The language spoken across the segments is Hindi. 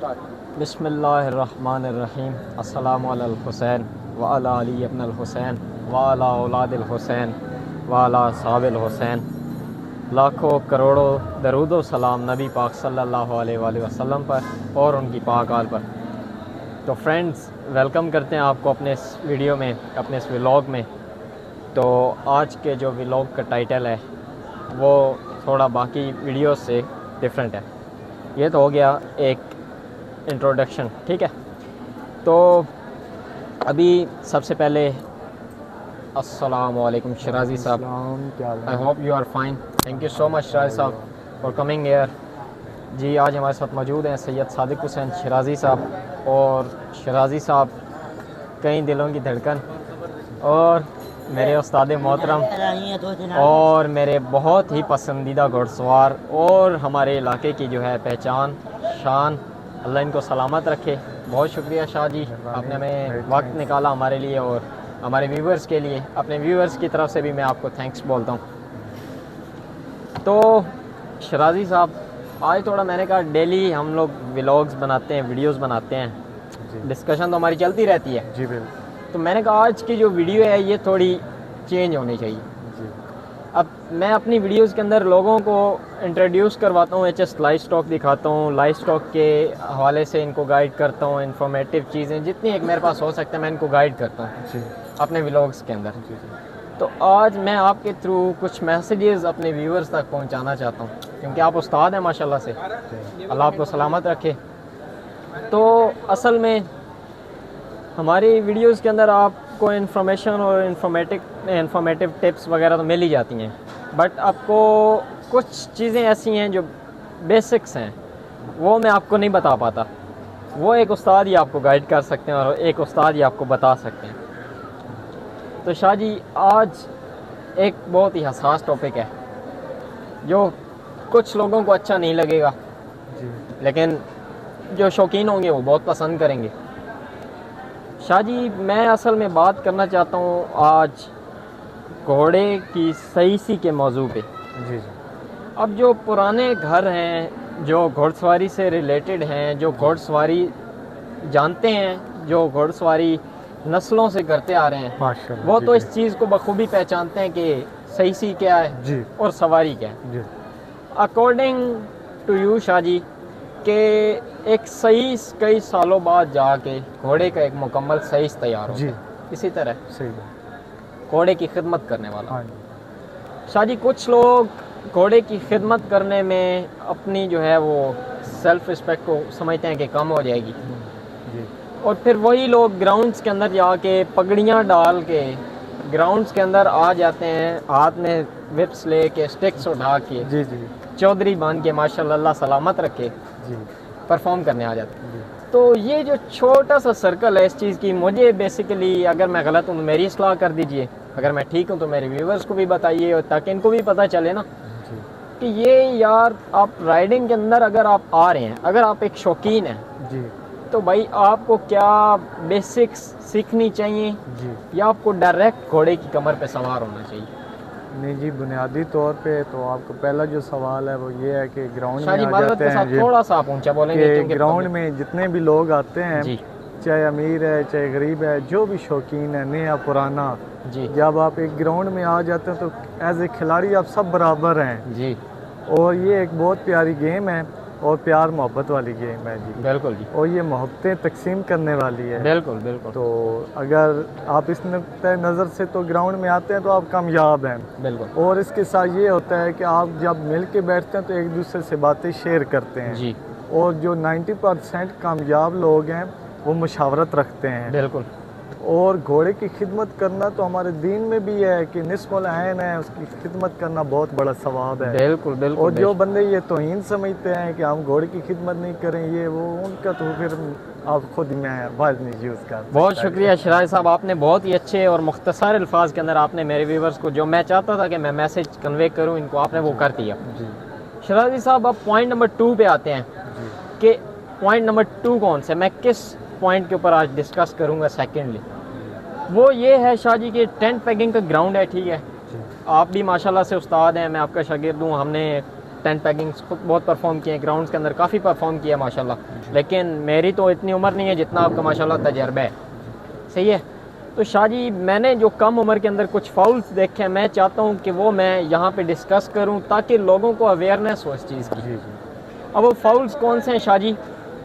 बिस्मिल्लाहिर्रहमानिर्रहीम। अस्सलामु अलल हुसैन व अला अली इब्न अल हुसैन व अला औलादिल हुसैन व अला साहबिल हुसैन। लाखों करोड़ों दरूद व सलाम नबी पाक सल्लल्लाहु अलैहि वसल्लम पर और उनकी पाक आल पर। तो फ्रेंड्स, वेलकम करते हैं आपको अपने इस वीडियो में, अपने इस व्लॉग में। तो आज के जो व्लॉग का टाइटल है वो थोड़ा बाकी वीडियो से डिफरेंट है। ये तो हो गया एक इंट्रोडक्शन, ठीक है। तो अभी सबसे पहले अस्सलामु अलैकुम शराजी साहब, I hope you are fine. Thank you so much Sharaji साहब फॉर कमिंग हियर। जी, आज हमारे साथ मौजूद हैं सैयद सादिक हुसैन शराजी साहब। और शराजी साहब कई दिलों की धड़कन और मेरे उस्ताद मोहतरम और मेरे बहुत ही पसंदीदा घुड़सवार और हमारे इलाके की जो है पहचान, शान। अल्लाह इनको सलामत रखे। बहुत शुक्रिया शाह जी, आपने हमें वक्त निकाला हमारे लिए और हमारे व्यूवर्स के लिए। अपने व्यूवर्स की तरफ से भी मैं आपको थैंक्स बोलता हूँ। तो शराजी साहब, आज थोड़ा मैंने कहा डेली हम लोग व्लॉग्स बनाते हैं, वीडियोस बनाते हैं, डिस्कशन तो हमारी चलती रहती है जी बिल्कुल। तो मैंने कहा आज की जो वीडियो है ये थोड़ी चेंज होनी चाहिए। जी। अब मैं अपनी वीडियोस के अंदर लोगों को इंट्रोड्यूस करवाता हूँ, एचएस लाइफ स्टॉक दिखाता हूँ, लाइफ स्टॉक के हवाले से इनको गाइड करता हूँ। इन्फॉर्मेटिव चीज़ें जितनी एक मेरे पास हो सकता है मैं इनको गाइड करता हूँ जी। अपने व्लॉग्स के अंदर। जी जी। तो आज मैं आपके थ्रू कुछ मैसेजेस अपने व्यूअर्स तक पहुँचाना चाहता हूँ, क्योंकि आप उस्ताद हैं माशाल्लाह से, अल्लाह आपको सलामत रखे। तो असल में हमारी वीडियोस के अंदर आपको इन्फॉर्मेशन और इन्फॉर्मेटिव टिप्स वगैरह तो मिल ही जाती हैं, बट आपको कुछ चीज़ें ऐसी हैं जो बेसिक्स हैं वो मैं आपको नहीं बता पाता। वो एक उस्ताद ही आपको गाइड कर सकते हैं और एक उस्ताद ही आपको बता सकते हैं। तो शाह जी, आज एक बहुत ही हसास टॉपिक है जो कुछ लोगों को अच्छा नहीं लगेगा, जी। लेकिन जो शौकीन होंगे वो बहुत पसंद करेंगे। शाह जी, मैं असल में बात करना चाहता हूँ आज घोड़े की सईसी के मौजू पे। जी जी। अब जो पुराने घर हैं जो घोड़सवारी से रिलेटेड हैं, जो घोड़सवारी जानते हैं, जो घोड़सवारी नस्लों से करते आ रहे हैं, माशाल्लाह, वो जी, तो जी। इस चीज़ को बखूबी पहचानते हैं कि सईसी क्या है जी और सवारी क्या है। जी। According to you Shah ji, कि एक सईस कई सालों बाद जाके घोड़े का एक मुकम्मल सईस तैयार होता जी। है। इसी तरह सही है। घोड़े की खिदमत करने वाला। हाँ जी। शाह जी, कुछ लोग घोड़े की खिदमत करने में अपनी जो है वो सेल्फ रिस्पेक्ट को समझते हैं कि कम हो जाएगी, जी और फिर वही लोग ग्राउंड्स के अंदर जाके पगड़ियाँ डाल के ग्राउंड्स के अंदर आ जाते हैं, हाथ में विप्स ले के, स्टिक्स उठा के, जी जी। चौधरी बांध के, माशाल्लाह अल्लाह सलामत रखे, जी परफॉर्म करने आ जाते हैं। जी। तो ये जो छोटा सा सर्कल है इस चीज़ की, मुझे बेसिकली, अगर मैं गलत हूँ तो मेरी इस्लाह कर दीजिए, अगर मैं ठीक हूँ तो मेरे व्यूवर्स को भी बताइए, और ताकि इनको भी पता चले ना जी कि ये यार, आप राइडिंग के अंदर अगर आप आ रहे हैं, अगर आप एक शौकीन हैं, जी तो भाई आपको क्या बेसिक्स सीखनी चाहिए जी। या आपको डायरेक्ट घोड़े की कमर पे सवार होना चाहिए? नहीं जी, बुनियादी तौर पे तो आपका पहला जो सवाल है वो ये है कि ग्राउंड शाह जी, में आ माजरत जाते के हैं साथ जी, थोड़ा सा आप ऊंचा बोलेंगे कि क्योंकि ग्राउंड में जितने भी लोग आते हैं, जी चाहे अमीर है चाहे गरीब है, जो भी शौकीन है, नया पुराना, जी जब आप एक ग्राउंड में आ जाते हैं तो एज ए खिलाड़ी आप सब बराबर हैं। जी, और ये एक बहुत प्यारी गेम है और प्यार मोहब्बत वाली गेम है जी। बिल्कुल जी, और ये मोहब्बतें तकसीम करने वाली है। बिल्कुल बिल्कुल, तो अगर आप इस नुक्ते नज़र से तो ग्राउंड में आते हैं तो आप कामयाब हैं। बिल्कुल और इसके साथ ये होता है कि आप जब मिल के बैठते हैं तो एक दूसरे से बातें शेयर करते हैं। जी, और जो 90% कामयाब लोग हैं वो मुशावरत रखते हैं। बिल्कुल और घोड़े की खिदमत करना तो हमारे दीन में भी है कि निस्फुल ऐन है, उसकी खिदमत करना बहुत बड़ा सवाब है। बिल्कुल बिल्कुल। और जो बंदे ये तौहीन समझते हैं कि हम घोड़े की खिदमत नहीं करें, ये वो, उनका तो फिर आप खुद में बात नहीं यूज़ कर। बहुत शुक्रिया शराज साहब, आपने बहुत ही अच्छे और मुख्तसर अल्फाज के अंदर आपने मेरे व्यूवर्स को जो मैं चाहता था कि मैं मैसेज कन्वे करूं इनको, आपने वो कर दिया। जी शराजी साहब, अब पॉइंट नंबर 2 पे आते हैं जी कि पॉइंट नंबर 2 कौन से, मैं किस पॉइंट के ऊपर आज डिस्कस करूंगा। सेकेंडली वो ये है शाह जी कि टेंट पैकिंग का ग्राउंड है, ठीक है, जी आप भी माशाल्लाह से उस्ताद हैं, मैं आपका शागिर्द हूँ, हमने टेंट पैकिंग्स खुद बहुत परफॉर्म किए हैं, ग्राउंड्स के अंदर काफ़ी परफॉर्म किया माशाल्लाह, लेकिन मेरी तो इतनी उम्र नहीं है जितना आपका माशाल्लाह तजर्बा है। सही है। तो शाह जी, मैंने जो कम उम्र के अंदर कुछ फाउल्स देखे हैं, मैं चाहता हूँ कि वो मैं यहाँ पे डिस्कस करूँ ताकि लोगों को अवेयरनेस हो इस चीज़ की। जी। अब वो फाउल्स कौन से हैं शाह जी?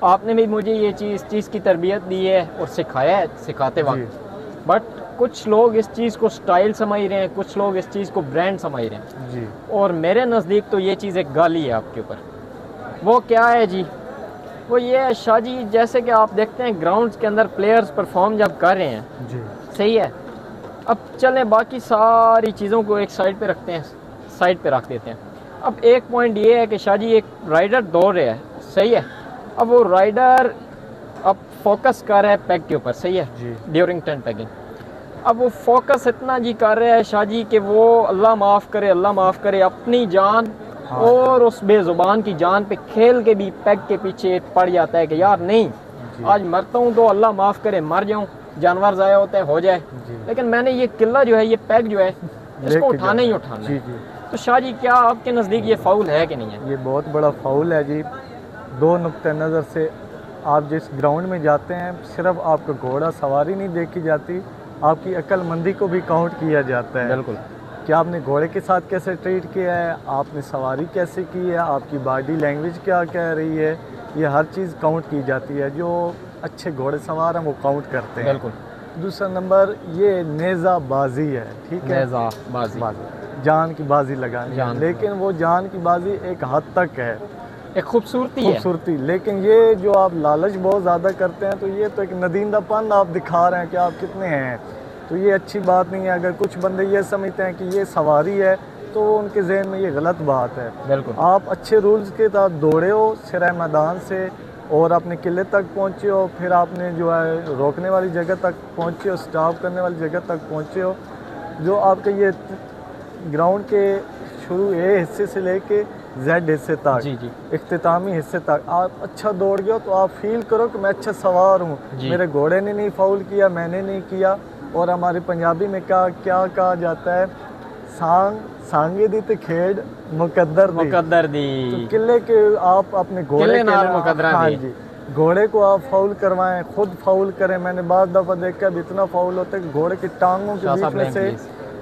आपने भी मुझे ये चीज़ की तरबियत दी है और सिखाया है सिखाते वक्त, बट कुछ लोग इस चीज़ को स्टाइल समझ रहे हैं, कुछ लोग इस चीज़ को ब्रांड समझ रहे हैं जी। और मेरे नज़दीक तो ये चीज़ एक गाली है आपके ऊपर। वो क्या है जी? वो ये है शाह जी, जैसे कि आप देखते हैं ग्राउंड्स के अंदर प्लेयर्स परफॉर्म जब कर रहे हैं, जी। सही है, अब चलें बाकी सारी चीज़ों को एक साइड पे रखते हैं, साइड पे रख देते हैं। अब एक पॉइंट ये है कि शाह जी एक राइडर दौड़ रहा है, सही है, अब वो राइडर अब फोकस कर रहा है पैग के ऊपर, सही है, ड्यूरिंग टेंट पैगिंग। अब वो फोकस इतना जी कर रहा है शाह जी कि वो अल्लाह माफ़ करे अपनी जान और उस बेजुबान की जान पे खेल के भी पैग के पीछे पड़ जाता है कि यार नहीं, आज मरता हूँ तो अल्लाह माफ़ करे, मर जाऊँ, जानवर ज़ाया होता है हो जाए, लेकिन मैंने ये किला जो है, ये पैग जो है, इसको उठाना ही उठाना है। तो शाह जी, क्या आपके नज़दीक ये फाउल है कि नहीं है? ये बहुत बड़ा फाउल है जी। दो नुक्ते नज़र से आप जिस ग्राउंड में जाते हैं, सिर्फ आपका घोड़ा सवारी नहीं देखी जाती, आपकी अक्लमंदी को भी काउंट किया जाता है। बिल्कुल। कि आपने घोड़े के साथ कैसे ट्रीट किया है, आपने सवारी कैसे की है, आपकी बॉडी लैंग्वेज क्या कह रही है, ये हर चीज़ काउंट की जाती है। जो अच्छे घोड़े सवार हैं वो काउंट करते हैं। बिल्कुल। दूसरा नंबर ये नेज़ाबाजी है, ठीक है, नेज़ाबाजी, जान की बाजी लगानी, लेकिन वो जान की बाजी एक हद तक है, एक खूबसूरती, लेकिन ये जो आप लालच बहुत ज़्यादा करते हैं, तो ये तो एक नदींदापन आप दिखा रहे हैं कि आप कितने हैं, तो ये अच्छी बात नहीं है। अगर कुछ बंदे ये समझते हैं कि ये सवारी है, तो उनके जहन में ये गलत बात है। बिल्कुल। आप अच्छे रूल्स के तहत दौड़े हो सिरा मैदान से और अपने किले तक पहुँचे हो, फिर आपने जो है रोकने वाली जगह तक पहुँचे हो, स्टॉप करने वाली जगह तक पहुँचे हो, जो आपके ये ग्राउंड के शुरू ए हिस्से से लेके जेड हिस्से तक, इख्तितामी हिस्से तक आप अच्छा दौड़ गए हो, तो आप फील करो कि मैं अच्छा सवार हूँ, मेरे घोड़े ने नहीं फाउल किया, मैंने नहीं किया। और हमारी पंजाबी में क्या कहा जाता है, सांगे दी ते खेड मुकद्दर दी। तो किले के आप अपने घोड़े के घोड़े को आप फाउल करवाएं, खुद फाउल करें। मैंने बाद दफ़ा देखा अब इतना फाउल होता है कि घोड़े की टांगों के बीच में से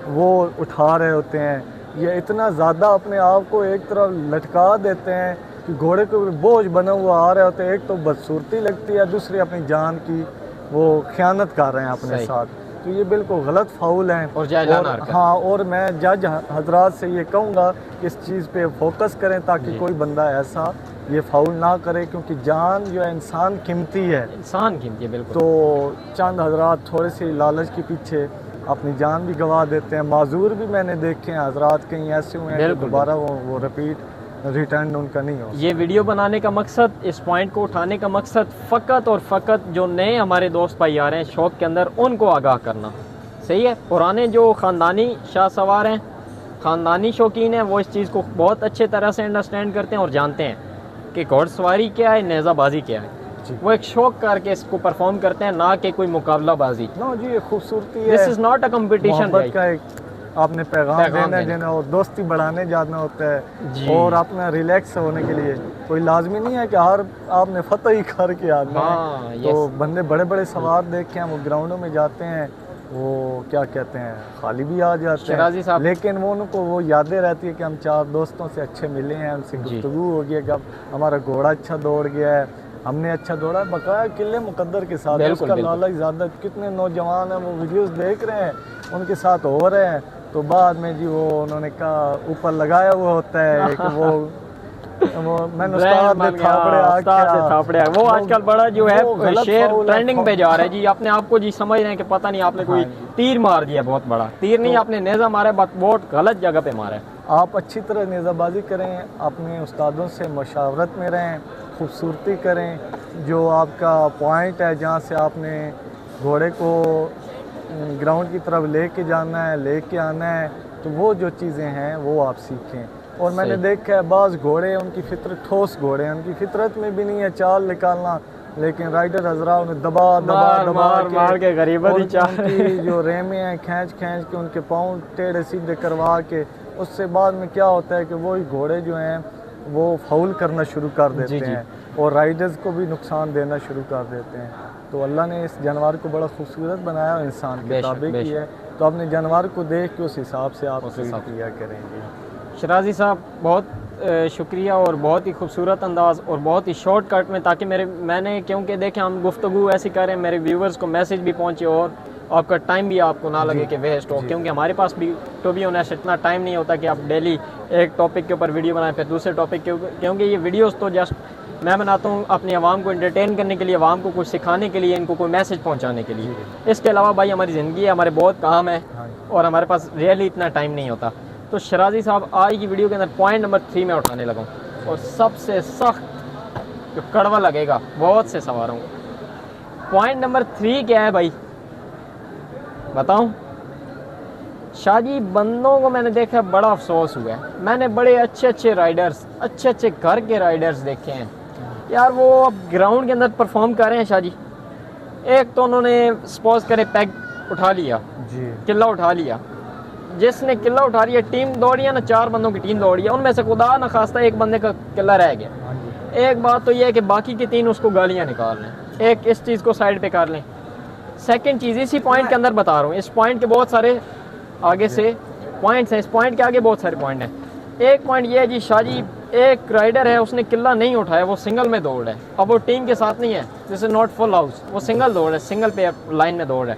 वो उठा रहे होते हैं, ये इतना ज़्यादा अपने आप को एक तरफ लटका देते हैं कि घोड़े को बोझ बना हुआ आ रहे होते हैं। एक तो बदसूरती लगती है, दूसरी अपनी जान की वो ख़यानत कर रहे हैं अपने साथ, तो ये बिल्कुल गलत फाउल हैं। और हाँ, और मैं जज हजरात से ये कहूँगा कि इस चीज़ पे फोकस करें ताकि कोई बंदा ऐसा ये फाउल ना करे, क्योंकि जान जो है इंसान कीमती है, बिल्कुल। तो चंद हजरात थोड़े से लालच के पीछे अपनी जान भी गंवा देते हैं। माजूर भी मैंने देखे हैं, हजरात कहीं ऐसे हुए हैं कि दोबारा वो रिटर्न उनका नहीं हो। ये वीडियो बनाने का मकसद, इस पॉइंट को उठाने का मकसद फ़कत और फ़कत जो नए हमारे दोस्त भाई आ रहे हैं शौक़ के अंदर, उनको आगाह करना, सही है। पुराने जो ख़ानदानी शाह सवार हैं, ख़ानदानी शौकीन हैं, वो इस चीज़ को बहुत अच्छे तरह से अंडरस्टैंड करते हैं और जानते हैं कि घोड़सवारी क्या है, नेज़ाबाजी क्या है। वो एक शौक करके इसको परफॉर्म करते हैं, ना कि कोई मुकाबलाबाजी। नो जी, ये खूबसूरती है, this is not a competition का एक आपने पैगाम देना और दोस्ती बढ़ाने जाना होता है, और अपना रिलैक्स होने के लिए कोई लाजमी नहीं है कि हर आपने फतह ही करके आना है। तो बंदे बड़े बड़े सवार देख के हम वो ग्राउंडों में जाते हैं, वो क्या कहते हैं खाली भी आ जाते हैं, लेकिन वो उनको वो यादें रहती है कि हम 4 दोस्तों से अच्छे मिले हैं, उनसे गुफ्तगू हो गया, कि हमारा घोड़ा अच्छा दौड़ गया है, हमने अच्छा दौड़ा, बकाया किले मुकद्दर के साथ। उसका लालच ज़्यादा, कितने नौजवान हैं वो वीडियोस देख रहे हैं, उनके साथ हो रहे हैं, तो बाद में जी वो उन्होंने कहा ऊपर लगाया हुआ होता है कि वो मैंने वो आजकल बड़ा जो है शेयर ट्रेंडिंग पे जा रहा है जी। अपने आप को जी समझ रहे हैं कि पता नहीं आपने कोई तीर मार दिया, बहुत बड़ा तीर नहीं, आपने नेज़ा मारा है, बहुत गलत जगह पे मारा है। आप अच्छी तरह नेज़ाबाजी करें, अपने उस्तादों से मशावरत में रहें, खूबसूरती करें, जो आपका पॉइंट है जहाँ से आपने घोड़े को ग्राउंड की तरफ लेके जाना है, लेके आना है, तो वो जो चीज़ें हैं वो आप सीखें। और मैंने देखा है बाज़ घोड़े, उनकी फितरत ठोस घोड़े हैं, उनकी फितरत में भी नहीं है चाल निकालना, लेकिन राइडर हजरा उन्हें दबा के गरीबी की जो रेमें हैं खींच खींच के उनके पाँव टेढ़े सीधे करवा के, उससे बाद में क्या होता है कि वही घोड़े जो हैं वो फाउल करना शुरू कर जी, देते जी। हैं और राइडर्स को भी नुकसान देना शुरू कर देते हैं। तो अल्लाह ने इस जानवर को बड़ा खूबसूरत बनाया, इंसान के बेशक, ताबे बेशक। किया है। तो अपने जानवर को देख के उस हिसाब से आप उस ट्रीट हिसाब से। किया करेंगे। शराजी साहब बहुत शुक्रिया और बहुत ही खूबसूरत अंदाज़ और बहुत ही शॉर्टकट में, ताकि मैंने क्योंकि देखें हम गुफ्तगू ऐसी करें मेरे व्यूवर्स को मैसेज भी पहुँचे और आपका टाइम भी आपको ना लगे कि वेस्ट हो, क्योंकि हमारे पास भी टू बी ऑनेस्ट इतना टाइम नहीं होता कि आप डेली एक टॉपिक के ऊपर वीडियो बनाएं फिर दूसरे टॉपिक के ऊपर, क्योंकि ये वीडियोस तो जस्ट मैं बनाता हूँ अपनी आवाम को एंटरटेन करने के लिए, आवाम को कुछ सिखाने के लिए, इनको कोई मैसेज पहुँचाने के लिए। इसके अलावा भाई हमारी ज़िंदगी है, हमारे बहुत काम है और हमारे पास रियली इतना टाइम नहीं होता। तो शराजी साहब आज की वीडियो के अंदर पॉइंट नंबर 3 में उठाने लगा हूँ और सबसे सख्त जो कड़वा लगेगा बहुत से सवार हूँ। पॉइंट नंबर 3 क्या है भाई बताऊँ? शादी बंदों को मैंने देखा बड़ा अफसोस हुआ है। मैंने बड़े अच्छे अच्छे राइडर्स, अच्छे अच्छे घर के राइडर्स देखे हैं यार, वो अब ग्राउंड के अंदर परफॉर्म कर रहे हैं शादी। एक तो उन्होंने सपोज करे पैग उठा लिया, जी किला उठा लिया, जिसने किला उठा लिया टीम दौड़ी है ना, 4 बंदों की टीम दौड़ी है, उनमें से खुदा न खास्ता एक बंदे का किला रह गया। हाँ जी। एक बात तो ये है कि बाकी के 3 उसको गालियाँ निकाल लें, एक इस चीज़ को साइड पे कर लें। सेकंड चीज़ इसी पॉइंट के अंदर बता रहा हूँ, इस पॉइंट के बहुत सारे आगे से पॉइंट्स हैं, इस पॉइंट के आगे बहुत सारे पॉइंट हैं। एक पॉइंट ये है जी, शादी एक राइडर है उसने किला नहीं उठाया, वो सिंगल में दौड़ है, अब वो टीम के साथ नहीं है, this is not full house, वो सिंगल दौड़ है, सिंगल पे लाइन में दौड़ है।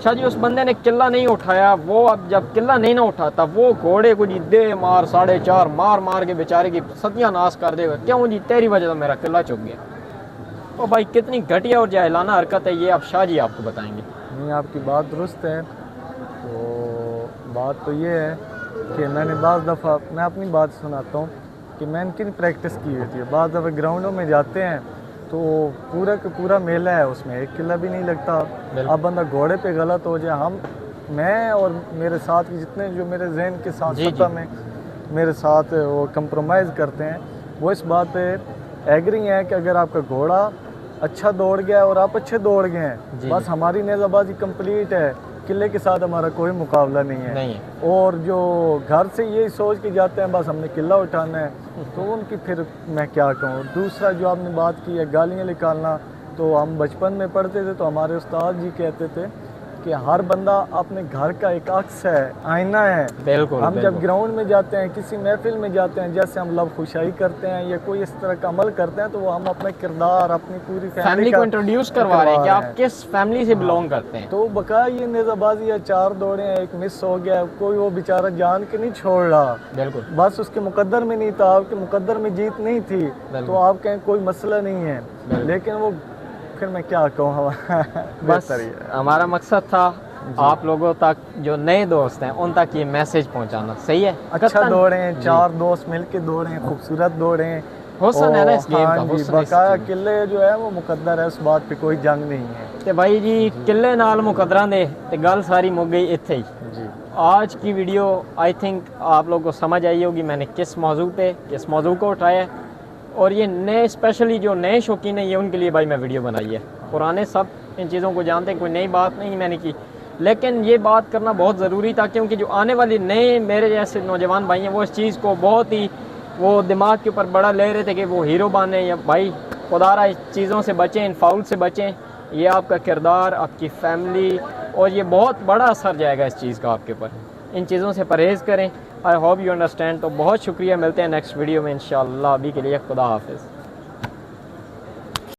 शादी उस बंदे ने किला नहीं उठाया, वो अब जब किला नहीं ना उठाता वो घोड़े को जी दे मार 4.5 मार मार के बेचारे की सत्यानाश कर देगा, क्यों जी तेरी वजह से मेरा किला चुक गया। तो भाई कितनी घटिया और जाहिलाना हरकत है ये, अब शाह जी आपको बताएंगे। नहीं, आपकी बात दुरुस्त है। तो बात तो ये है कि मैंने बाज़ दफ़ा, मैं अपनी बात सुनाता हूँ कि मैंने किन प्रैक्टिस की हुई थी। बाज़ दफ़ा ग्राउंडों में जाते हैं तो पूरा का पूरा मेला है, उसमें एक किला भी नहीं लगता। अब बंदा घोड़े पे गलत हो जाए, मैं और मेरे साथ के जितने जो मेरे जहन के साथ जी, सतह में मेरे साथ वो कंप्रोमाइज़ करते हैं, वो इस बात पे एग्री हैं कि अगर आपका घोड़ा अच्छा दौड़ गया और आप अच्छे दौड़ गए हैं, बस हमारी नेज़ाबाजी कंप्लीट है, किले के साथ हमारा कोई मुकाबला नहीं है। और जो घर से यही सोच के जाते हैं बस हमने किला उठाना है, तो उनकी फिर मैं क्या कहूँ। दूसरा जो आपने बात की है गालियाँ निकालना, तो हम बचपन में पढ़ते थे तो हमारे उस्ताद जी कहते थे कि हर बंदा अपने घर का एक अक्स है, आईना है। बिल्कुल, हम जब ग्राउंड में जाते हैं, किसी महफिल में जाते हैं, जैसे हम लब खुशाई करते हैं या कोई इस तरह का अमल करते हैं, तो वो हम अपना किरदार, अपनी पूरी फैमिली को इंट्रोड्यूस करवा रहे हैं कि आप किस फैमिली से बिलोंग करते हैं। तो बका ये नेज़ाबाजी है, 4 दौड़े हैं, एक मिस हो गया, कोई वो बेचारा जान के नहीं छोड़ रहा, बिल्कुल बस उसके मुकद्दर में नहीं था, आपके मुकद्दर में जीत नहीं थी, तो आप कहें कोई मसला नहीं है, लेकिन वो फिर मैं क्या कहूँ। बस हमारा मकसद था आप लोगों तक, जो नए दोस्त हैं उन तक ये मैसेज पहुंचाना। सही है, अच्छा दौड़े हैं, 4 दोस्त मिलके दौड़े हैं, खूबसूरत दौड़े हैं, हुस्न है ना इस गेम का, हुस्न बकाया किले जो है वो मुकद्दर है, उस बात पे कोई जंग नहीं है। ते भाई जी किले नाल मुकद्दरां दे ते गल सारी मुक गई इत्थे ही। जी आज की वीडियो आई थिंक आप लोगों को समझ आई होगी मैंने किस मौजू को उठाया है, और ये नए स्पेशली जो नए शौकीन हैं ये उनके लिए भाई मैं वीडियो बनाई है। पुराने सब इन चीज़ों को जानते हैं, कोई नई बात नहीं मैंने की, लेकिन ये बात करना बहुत ज़रूरी था, क्योंकि जो आने वाले नए मेरे जैसे नौजवान भाई हैं वो इस चीज़ को बहुत ही वो दिमाग के ऊपर बड़ा ले रहे थे कि वो हीरो बने, या भाई खुदारा इस चीज़ों से बचें, इन फाउल से बचें, ये आपका किरदार, आपकी फैमिली, और ये बहुत बड़ा असर जाएगा इस चीज़ का आपके ऊपर। इन चीज़ों से परहेज़ करें। आई होप यू अंडरस्टैंड। तो बहुत शुक्रिया, मिलते हैं नेक्स्ट वीडियो में इंशाअल्लाह। अभी के लिए खुदा हाफिज़।